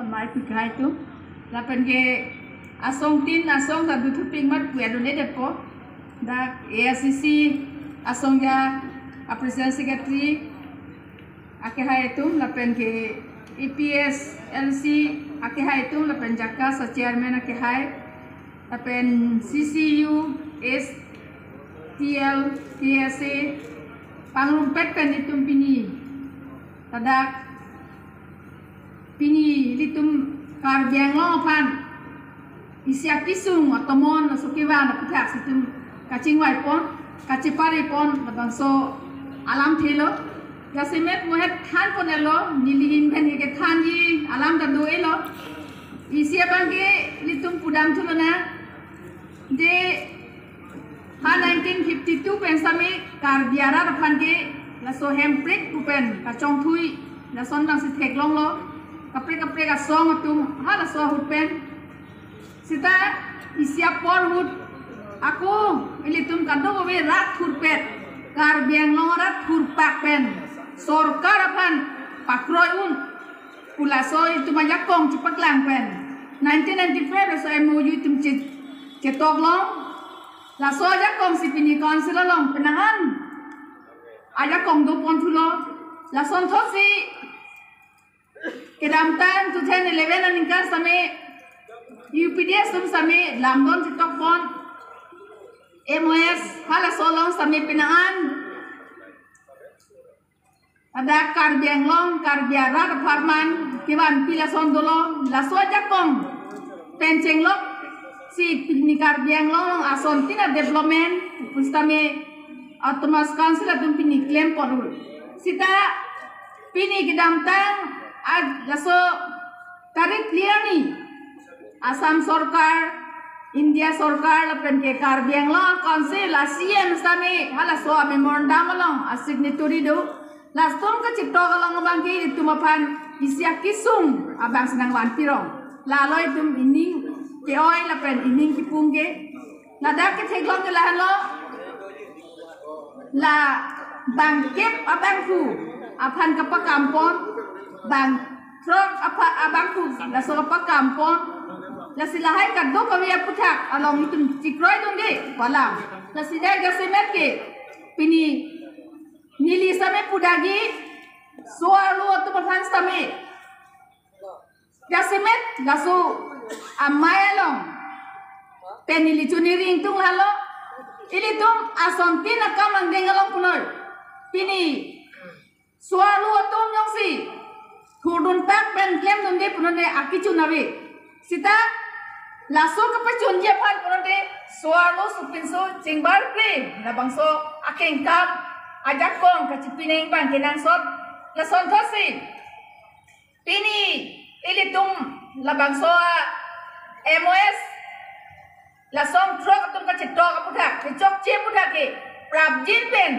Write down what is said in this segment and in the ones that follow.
on mai pikai tu lapan ke asong tin asong da dutu ping mat pu donate po da AICC asong ya president secretary ake hai tu lapan ke EPS LC ake hai tu lapan jaka sa chairman ake hai lapan CCU STL KSA pangrumpet pen itum pini tadak pini litum karbiang long pan isya kisung otomon sukiwan putak situm kacing wai pon kacipari pon labangso alam thelo gasimet mohet than pon elo nilihin pen ke than ji alam da do elo isya bange litum pudam thulona de 1952 pen sami karbiara rapan ke laso hemprik pupen kacong thui lason bang si thek long lo kapre ka song atum hala so hut pen sita isya por hut aku ilitum kado we rat hut pet karbiang long rat hut pak pen sorkar apan pakroi un pula so itu banyak kong cepat lang pen 1995 so MOU itum cetok long la so aja kong si pini council long penangan aja kong do pon thulo la son thot si kedam tan 2011 aninkan same UPDS tum same lamdon cetok pon MOS hala so long same penangan ada karbiang long karbiara department kiwan pila son dolo la so aja kong penceng lok si pini karbiang long ason tina development ustame automas council atum pini claim porul sita pini kedam tang ad laso tarik clear ni Assam Sarkar India Sarkar lapen ke karbiang long council la CM sami hala so memorandum long a signatory do lastom ka cipto long bangki itumapan isya kisung abang senang wan pirong la loi tum ini ke oi lapen ining kipung ke la dak ke theglong ke la lo la bang kep abang ku apan kapakam pon bang trok apa abang ku la so kapakam pon la silahai kaddo kawiya puthak along itum cikroi donde wala la sidai gasemet ke pini nili same pudagi soalu tu pathan same gasemet laso amayalong penili chuniring tung halo ilitum asontina kamang dengalong punol pini sualu atom yang si hudun tak pen klem nunde punode akichu nabe sita laso kapachun je pan punode sualu supinso cingbar pre labangso akeng kap ajak kong kacipineng bang kenang sot lason thosi pini ilitum labangso MOS la song trok tum ka chitok aputhak chok che puthak ke prap jin pen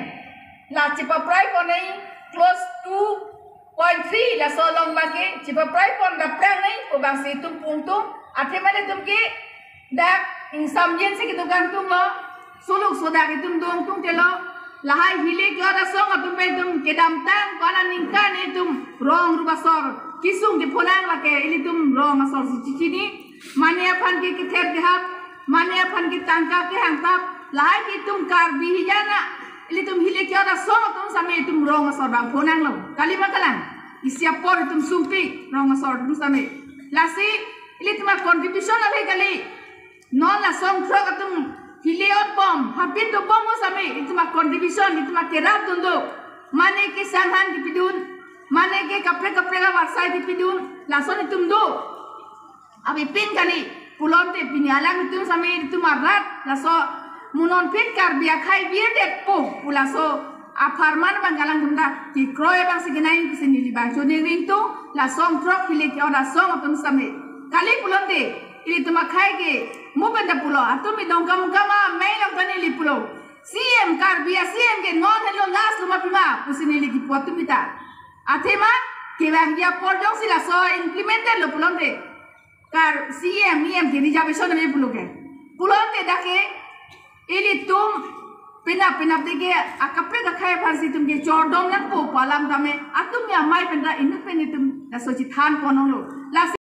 la chipa prai ponai close 2.3 la so long ba ke chipa prai pon da prang nai ko bang si tum pung tum athe mane tum ke dak insam jin se kitu kan tum lo suluk soda ke tum dong tum te lo la hai hile ke da song atum pe tum ke dam tang kana ningkan tum rong ruba sor kisung di ponang la ke ili tum rong asor si cicini mane aphan ke kither dehap mane aphan ki tangka ke hangtap lai ki tum karbi hijana ili tum hile kya da song tum same tum rong asor bang phonang lo kalima kalang isya por tum sumpi rong asor tum same lasi ili tum contribution la kali non la song trok tum hile on bom hapin to bom same itu ma contribution itu ma kerap tundo mane ke sanghan ki pidun mane ke kapre ka warsai di pidun la son tum do abi pin kali pulon te pinyalang itu same itu marat la so munon pin kar bia khai bier det po pula so aparman bangalang bunda ki kroe bang siginai sini li bang chone ring tu la song trok hile ki ora song tum same kali pulon te ili tuma khai ke mo benda pulo atum mi dong kam kama mail of tani li pulo CM kar bia CM ke non hello last luma pima pusini li ki potu pita athema ke bang ya por jong sila so implemented lo pulon te kar CM EM ke reservation me pulo ke pulon te dake ili tum pina deke akapre ka khai pharsi tum ke chordom lang po palam dame atum ya mai penda independent tum la so chi than ponong lo la